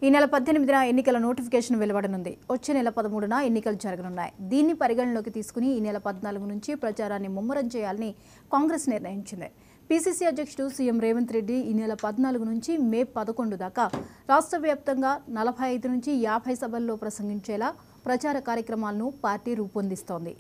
ఈ నెల 18న ఎన్నికల నోటిఫికేషన్ వెలువడనుంది. వచ్చే నెల 13న ఎన్నికలు జరగనున్నాయి. దీన్ని పరిగణలోకి తీసుకుని ఈ నెల 14 నుంచి ప్రచారాన్ని ముమ్మరం చేయాలని కాంగ్రెస్ నిర్ణయించింది. పీసీసీ అధ్యక్షుడు సీఎం రేవంత్ రెడ్డి ఈ నెల 14 నుంచి మే 11 దాకా రాష్ట్ర వ్యాప్తంగా 45 నుంచి 50 సభల్లో ప్రసంగించేలా ప్రచార కార్యక్రమాలను పార్టీ రూపొందిస్తోంది.